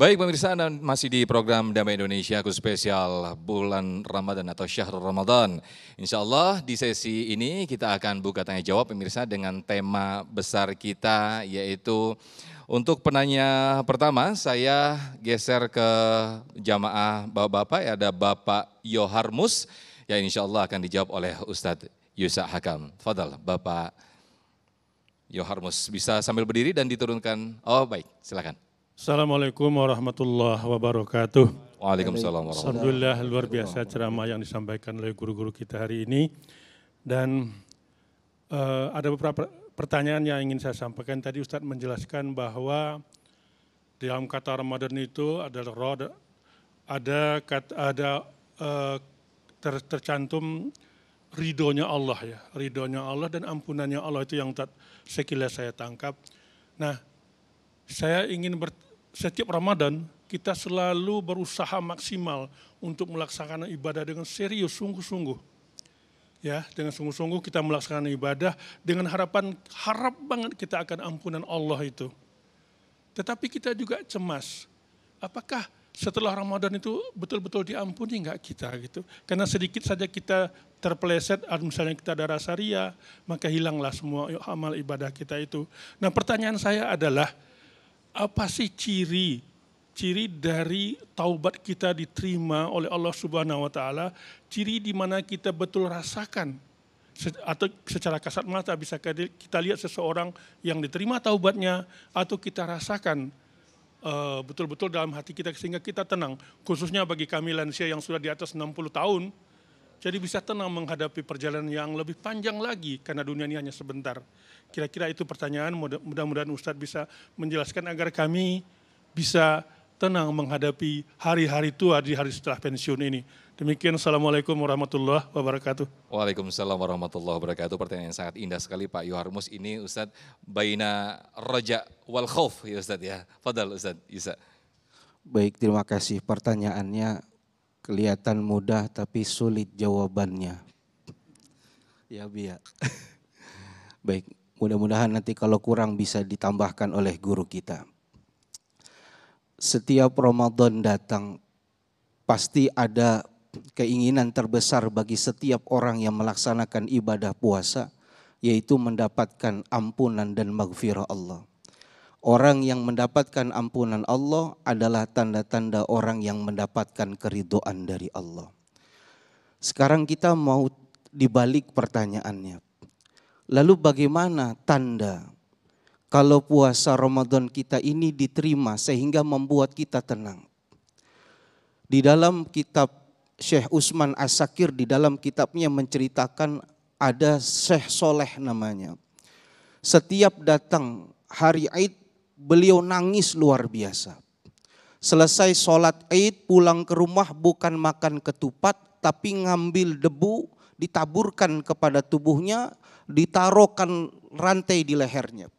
Baik pemirsa, Anda masih di program Damai Indonesia khusus spesial bulan Ramadan atau Syahrul Ramadan. Insya Allah di sesi ini kita akan buka tanya jawab pemirsa dengan tema besar kita yaitu untuk penanya pertama saya geser ke jamaah bapak-bapak, ada Bapak Yoharmus yang insya Allah akan dijawab oleh Ustadz Yusa Hakam. Fadal Bapak Yoharmus, bisa sambil berdiri dan diturunkan, oh baik silakan. Assalamualaikum warahmatullahi wabarakatuh. Waalaikumsalam warahmatullahi wabarakatuh. Alhamdulillah luar biasa ceramah yang disampaikan oleh guru-guru kita hari ini. Dan ada beberapa pertanyaan yang ingin saya sampaikan. Tadi Ustadz menjelaskan bahwa dalam kata Ramadan itu adalah tercantum ridhonya Allah ya, ridhonya Allah dan ampunannya Allah, itu yang sekilas saya tangkap. Nah, saya ingin setiap Ramadan kita selalu berusaha maksimal untuk melaksanakan ibadah dengan serius, sungguh-sungguh. Ya, dengan sungguh-sungguh kita melaksanakan ibadah dengan harap banget kita akan ampunan Allah itu. Tetapi kita juga cemas, apakah setelah Ramadan itu betul-betul diampuni enggak kita gitu. Karena sedikit saja kita terpeleset, misalnya kita ada rasa ria, maka hilanglah semua amal ibadah kita itu. Nah, pertanyaan saya adalah, apa sih ciri dari taubat kita diterima oleh Allah Subhanahu wa taala, ciri di mana kita betul rasakan, atau secara kasat mata bisa kita lihat seseorang yang diterima taubatnya, atau kita rasakan betul-betul dalam hati kita sehingga kita tenang, khususnya bagi kami lansia yang sudah di atas 60 tahun, jadi bisa tenang menghadapi perjalanan yang lebih panjang lagi karena dunia ini hanya sebentar. Kira-kira itu pertanyaan, mudah-mudahan Ustadz bisa menjelaskan agar kami bisa tenang menghadapi hari-hari tua di hari setelah pensiun ini. Demikian, Assalamualaikum warahmatullahi wabarakatuh. Waalaikumsalam warahmatullahi wabarakatuh. Pertanyaan yang sangat indah sekali Pak Yoharmus. Ini Ustadz baina roja wal khauf ya Ustadz ya. Fadal Ustadz Yusa. Baik, terima kasih. Pertanyaannya kelihatan mudah tapi sulit jawabannya. Ya Bia. Baik, mudah-mudahan nanti kalau kurang bisa ditambahkan oleh guru kita. Setiap Ramadan datang pasti ada keinginan terbesar bagi setiap orang yang melaksanakan ibadah puasa, yaitu mendapatkan ampunan dan maghfirah Allah. Orang yang mendapatkan ampunan Allah adalah tanda-tanda orang yang mendapatkan keridhaan dari Allah. Sekarang kita mau dibalik pertanyaannya. Lalu bagaimana tanda kalau puasa Ramadan kita ini diterima sehingga membuat kita tenang? Di dalam kitab Syekh Utsman As-Sakir, di dalam kitabnya menceritakan ada Syekh Soleh namanya. Setiap datang hari Id, beliau nangis luar biasa. Selesai sholat Id, pulang ke rumah bukan makan ketupat, tapi ngambil debu, ditaburkan kepada tubuhnya, ditaruhkan rantai di lehernya.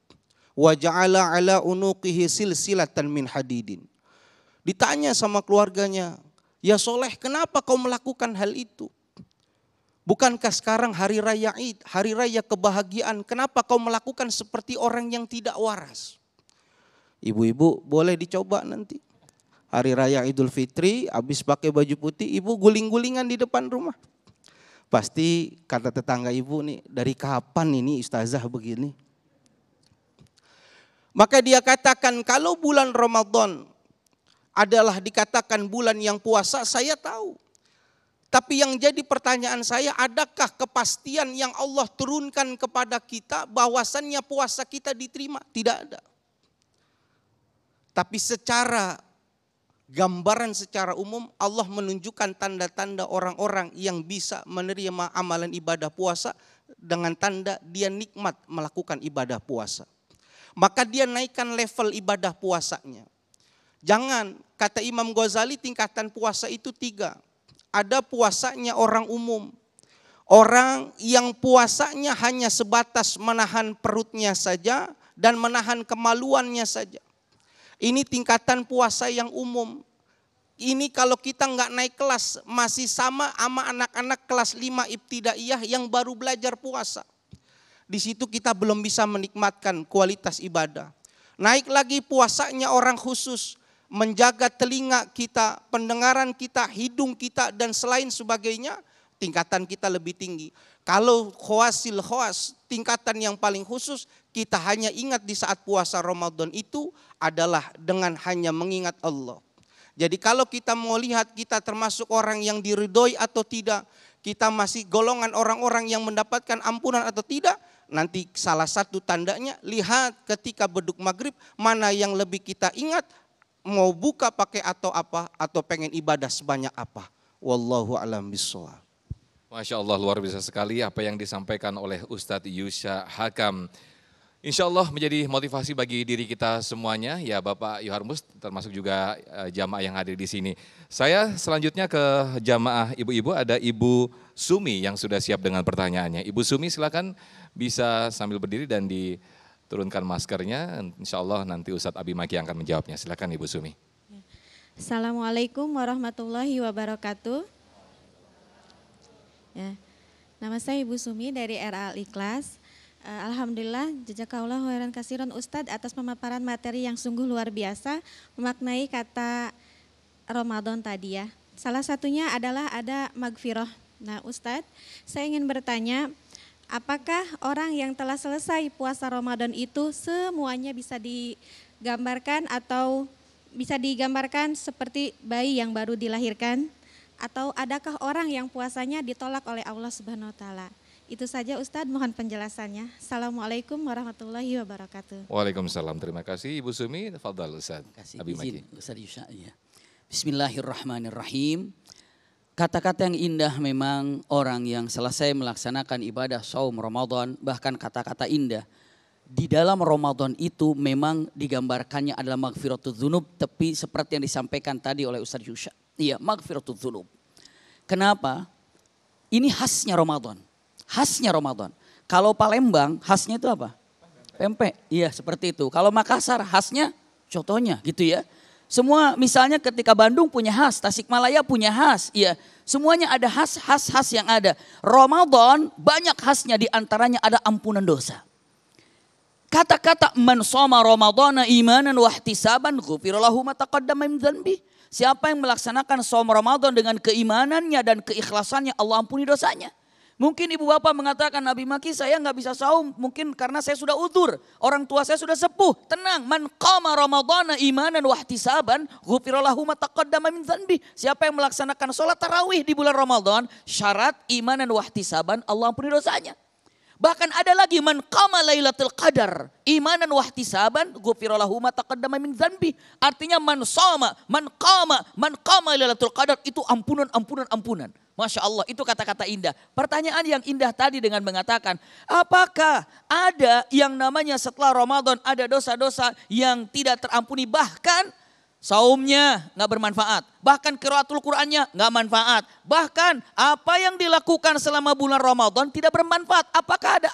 Wa ja'ala ala unuqihi silsilatan min hadidin. Ditanya sama keluarganya, ya Soleh, kenapa kau melakukan hal itu? Bukankah sekarang hari raya Id, hari raya kebahagiaan, kenapa kau melakukan seperti orang yang tidak waras? Ibu-ibu boleh dicoba nanti. Hari raya Idul Fitri, habis pakai baju putih, ibu guling-gulingan di depan rumah. Pasti kata tetangga ibu nih, dari kapan ini ustazah begini? Maka dia katakan, kalau bulan Ramadan adalah dikatakan bulan yang puasa, saya tahu. Tapi yang jadi pertanyaan saya, adakah kepastian yang Allah turunkan kepada kita bahwasannya puasa kita diterima? Tidak ada. Tapi secara gambaran secara umum Allah menunjukkan tanda-tanda orang-orang yang bisa menerima amalan ibadah puasa dengan tanda dia nikmat melakukan ibadah puasa. Maka dia naikkan level ibadah puasanya. Jangan, kata Imam Ghazali, tingkatan puasa itu 3. Ada puasanya orang umum. Orang yang puasanya hanya sebatas menahan perutnya saja dan menahan kemaluannya saja. Ini tingkatan puasa yang umum. Ini kalau kita nggak naik kelas, masih sama anak-anak kelas 5 ibtidaiyah yang baru belajar puasa. Di situ kita belum bisa menikmatkan kualitas ibadah. Naik lagi puasanya orang khusus. menjaga telinga kita, pendengaran kita, hidung kita, dan selain sebagainya, tingkatan kita lebih tinggi. Kalau khawasil khawas, tingkatan yang paling khusus, kita hanya ingat di saat puasa Ramadan itu adalah dengan hanya mengingat Allah. Jadi kalau kita mau lihat kita termasuk orang yang diridhoi atau tidak, kita masih golongan orang-orang yang mendapatkan ampunan atau tidak, nanti salah satu tandanya lihat ketika beduk maghrib mana yang lebih kita ingat, mau buka pakai atau apa, atau pengen ibadah sebanyak apa. Wallahu a'lam bishawab. Masya Allah, luar biasa sekali apa yang disampaikan oleh Ustadz Yusya Hakam. Insya Allah menjadi motivasi bagi diri kita semuanya, ya Bapak Yoharmus termasuk juga jamaah yang hadir di sini. Saya selanjutnya ke jamaah ibu-ibu, ada Ibu Sumi yang sudah siap dengan pertanyaannya. Ibu Sumi silakan bisa sambil berdiri dan diturunkan maskernya. Insya Allah nanti Ustadz Abi Maki akan menjawabnya. Silakan Ibu Sumi. Assalamualaikum warahmatullahi wabarakatuh. Ya, nama saya Ibu Sumi dari RA Al-Ikhlas. Alhamdulillah, jazakallahu khairan katsiran Ustadz atas pemaparan materi yang sungguh luar biasa memaknai kata Ramadan tadi ya. Salah satunya adalah ada magfirah. Nah Ustadz, saya ingin bertanya, apakah orang yang telah selesai puasa Ramadan itu semuanya bisa digambarkan atau bisa digambarkan seperti bayi yang baru dilahirkan? Atau adakah orang yang puasanya ditolak oleh Allah Subhanahu wa taala? Itu saja Ustadz, mohon penjelasannya. Assalamualaikum warahmatullahi wabarakatuh. Waalaikumsalam, terima kasih Ibu Sumi. Tafadhal Ustadz Abi Maki. Ustadz Yusya, ya. Bismillahirrahmanirrahim. Kata-kata yang indah memang orang yang selesai melaksanakan ibadah saum Ramadan, bahkan kata-kata indah. Di dalam Ramadan itu memang digambarkannya adalah maghfiratul dzunub, tapi seperti yang disampaikan tadi oleh Ustadz Yusya. Iya, maghfiratul dzunub. Kenapa? Ini khasnya Ramadan. Khasnya Ramadan. Kalau Palembang khasnya itu apa? Pempek. Iya seperti itu. Kalau Makassar khasnya contohnya gitu ya. Semua misalnya ketika Bandung punya khas, Tasikmalaya punya khas. Iya, semuanya ada khas yang ada. Ramadan banyak khasnya, di antaranya ada ampunan dosa. Kata-kata man shoma ramadhana imanan wa ihtisaban ghufira lahu ma taqaddama min dzanbi. Siapa yang melaksanakan shaum Ramadan dengan keimanannya dan keikhlasannya, Allah ampuni dosanya. Mungkin ibu bapak mengatakan, Nabi Maki saya nggak bisa saum, mungkin karena saya sudah udzur, orang tua saya sudah sepuh. Tenang, man qama ramadhana imanan wa ihtisaban ghufira lahu ma taqaddama min dzanbi. Siapa yang melaksanakan sholat tarawih di bulan Ramadan, syarat imanan wa ihtisaban, Allah ampuni dosanya. Bahkan ada lagi man qama lailatul qadar imanan wa ihtisaban ghufira lahu ma taqaddama min dzanbi. Artinya man qama lailatul qadar itu ampunan. Masya Allah, itu kata-kata indah. Pertanyaan yang indah tadi dengan mengatakan, apakah ada yang namanya setelah Ramadan ada dosa-dosa yang tidak terampuni, bahkan saumnya nggak bermanfaat, bahkan qiraatul Qur'annya nggak manfaat, bahkan apa yang dilakukan selama bulan Ramadan tidak bermanfaat. Apakah ada?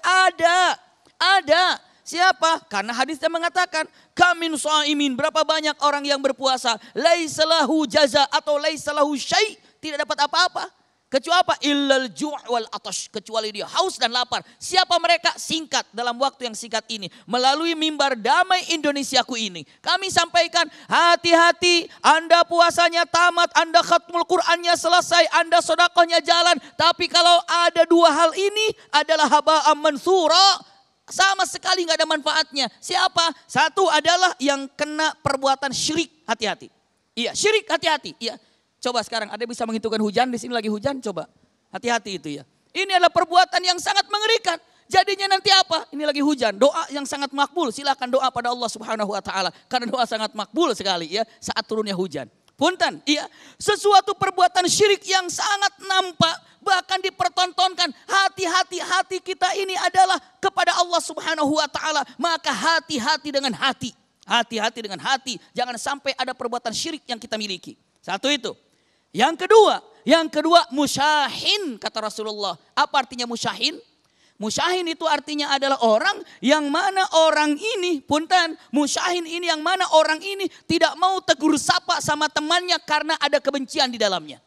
Ada. Siapa? Karena hadisnya mengatakan, kamin shaimin, berapa banyak orang yang berpuasa, laisa lahu jaza atau laisa lahu syai', tidak dapat apa-apa. Kecuali apa? Illal ju' wal atash, kecuali dia haus dan lapar. Siapa mereka? Singkat, dalam waktu yang singkat ini, melalui mimbar Damai Indonesiaku ini, kami sampaikan, hati-hati, Anda puasanya tamat, Anda khatmul Qur'annya selesai, Anda sedekahnya jalan, tapi kalau ada dua hal ini adalah haba'am mansura, sama sekali nggak ada manfaatnya. Siapa? Satu adalah yang kena perbuatan syirik, hati-hati. Iya, syirik, hati-hati. Iya. Coba sekarang ada bisa menghitungkan hujan, di sini lagi hujan, coba. Hati-hati itu ya. Ini adalah perbuatan yang sangat mengerikan. Jadinya nanti apa? Ini lagi hujan, doa yang sangat makbul. Silakan doa pada Allah Subhanahu wa taala, karena doa sangat makbul sekali ya saat turunnya hujan. Punten, iya, sesuatu perbuatan syirik yang sangat nampak, bahkan dipertontonkan. Hati-hati, hati kita ini adalah kepada Allah Subhanahu wa taala, maka hati-hati dengan hati. Hati-hati dengan hati, jangan sampai ada perbuatan syirik yang kita miliki. Satu itu. Yang kedua musyahin, kata Rasulullah. Apa artinya musyahin? Musyahin itu artinya adalah orang yang mana orang ini, punten, musyahin ini yang mana orang ini tidak mau tegur sapa sama temannya karena ada kebencian di dalamnya.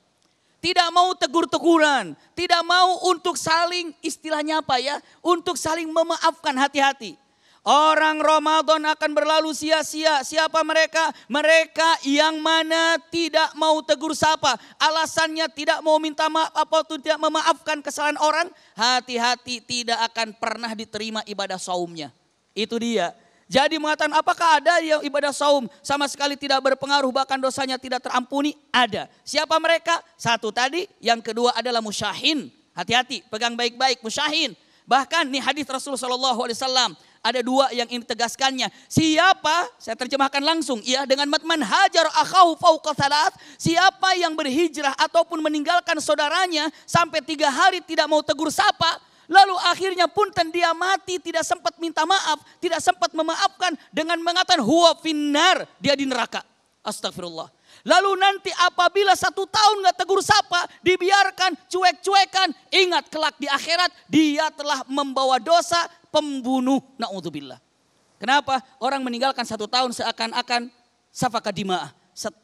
Tidak mau tegur-teguran, tidak mau untuk saling, istilahnya apa ya, untuk saling memaafkan, hati-hati. Orang Ramadan akan berlalu sia-sia. Siapa mereka? Mereka yang mana tidak mau tegur sapa. Alasannya tidak mau minta maaf atau tidak memaafkan kesalahan orang. Hati-hati, tidak akan pernah diterima ibadah saumnya. Itu dia. Jadi mengatakan apakah ada yang ibadah saum sama sekali tidak berpengaruh bahkan dosanya tidak terampuni? Ada. Siapa mereka? Satu tadi, yang kedua adalah musyahin. Hati-hati, pegang baik-baik musyahin. Bahkan nih hadis Rasulullah SAW. Ada dua yang ingin tegaskannya. Siapa, saya terjemahkan langsung ya, dengan man hajar akhahu fauqa thalath, siapa yang berhijrah ataupun meninggalkan saudaranya sampai 3 hari tidak mau tegur sapa, lalu akhirnya punten dia mati tidak sempat minta maaf, tidak sempat memaafkan dengan mengatakan huwa finnar, dia di neraka. Astagfirullah. Lalu nanti apabila 1 tahun gak tegur sapa, dibiarkan cuek-cuekan, ingat kelak di akhirat dia telah membawa dosa pembunuh, na'udzubillah. Kenapa? Orang meninggalkan 1 tahun seakan-akan safaka dima'ah,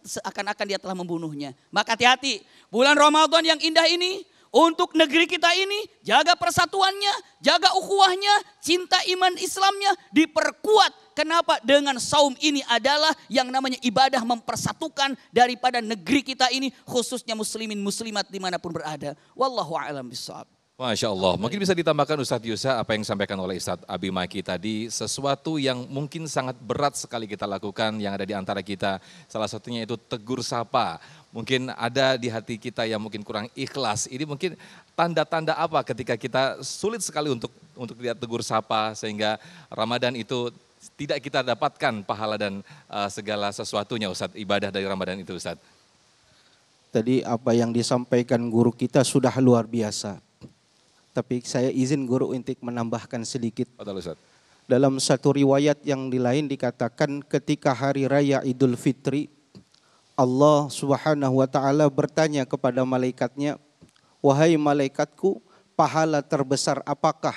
seakan-akan dia telah membunuhnya. Maka hati-hati, bulan Ramadan yang indah ini, untuk negeri kita ini, jaga persatuannya, jaga ukhuwahnya, cinta iman Islamnya diperkuat. Kenapa? Dengan saum ini adalah yang namanya ibadah mempersatukan daripada negeri kita ini, khususnya muslimin muslimat dimanapun berada. Wallahu a'lam bishawab. Masya Allah, mungkin bisa ditambahkan Ustadz Yusa apa yang disampaikan oleh Ustadz Abi Maki tadi, sesuatu yang mungkin sangat berat sekali kita lakukan yang ada di antara kita, salah satunya itu tegur sapa. Mungkin ada di hati kita yang mungkin kurang ikhlas, ini mungkin tanda-tanda apa ketika kita sulit sekali untuk tidak tegur sapa sehingga Ramadan itu tidak kita dapatkan pahala dan segala sesuatunya Ustadz, ibadah dari Ramadan itu Ustadz. Tadi apa yang disampaikan guru kita sudah luar biasa. Tapi saya izin guru untuk menambahkan sedikit. Betul, Ustaz. Dalam satu riwayat yang lain dikatakan ketika hari raya Idul Fitri, Allah Subhanahu wa taala bertanya kepada malaikatnya, "Wahai malaikatku, pahala terbesar apakah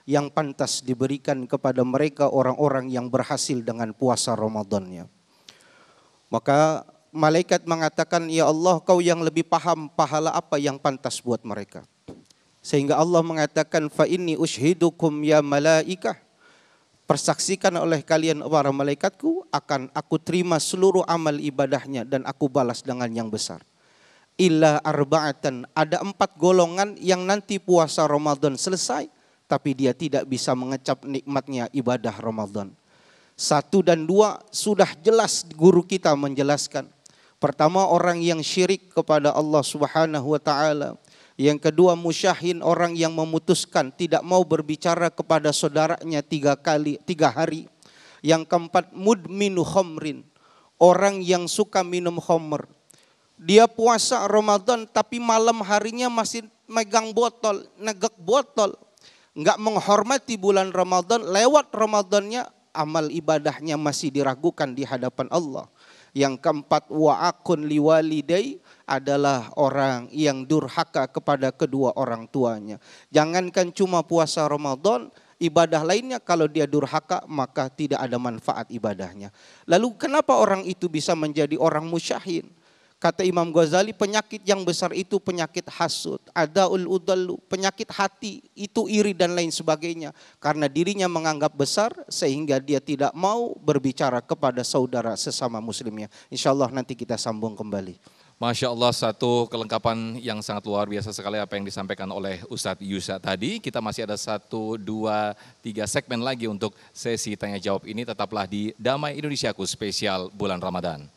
yang pantas diberikan kepada mereka orang-orang yang berhasil dengan puasa Ramadannya?" Maka malaikat mengatakan, "Ya Allah, Kau yang lebih paham pahala apa yang pantas buat mereka." Sehingga Allah mengatakan, fa inni ushidukum ya malaikah, persaksikan oleh kalian para malaikatku, akan aku terima seluruh amal ibadahnya dan aku balas dengan yang besar. Illa arba'atan, ada 4 golongan yang nanti puasa Ramadan selesai tapi dia tidak bisa mengecap nikmatnya ibadah Ramadan. 1 dan 2 sudah jelas guru kita menjelaskan. Pertama, orang yang syirik kepada Allah Subhanahu wa taala. Yang kedua, musyahin, orang yang memutuskan tidak mau berbicara kepada saudaranya 3 hari. Yang keempat, mudminu khamrin, orang yang suka minum khamr. Dia puasa Ramadan tapi malam harinya masih megang botol, negek botol. Enggak menghormati bulan Ramadan, lewat Ramadannya amal ibadahnya masih diragukan di hadapan Allah. Yang keempat, wa'akun liwalidai, adalah orang yang durhaka kepada kedua orang tuanya. Jangankan cuma puasa Ramadan, ibadah lainnya kalau dia durhaka maka tidak ada manfaat ibadahnya. Lalu kenapa orang itu bisa menjadi orang musyahin? Kata Imam Ghazali, penyakit yang besar itu penyakit hasud, adaul udallu, penyakit hati, itu iri dan lain sebagainya. Karena dirinya menganggap besar sehingga dia tidak mau berbicara kepada saudara sesama muslimnya. Insya Allah nanti kita sambung kembali. Masya Allah, satu kelengkapan yang sangat luar biasa sekali apa yang disampaikan oleh Ustadz Yusa tadi. Kita masih ada 1, 2, 3 segmen lagi untuk sesi tanya jawab ini. Tetaplah di Damai Indonesiaku spesial bulan Ramadan.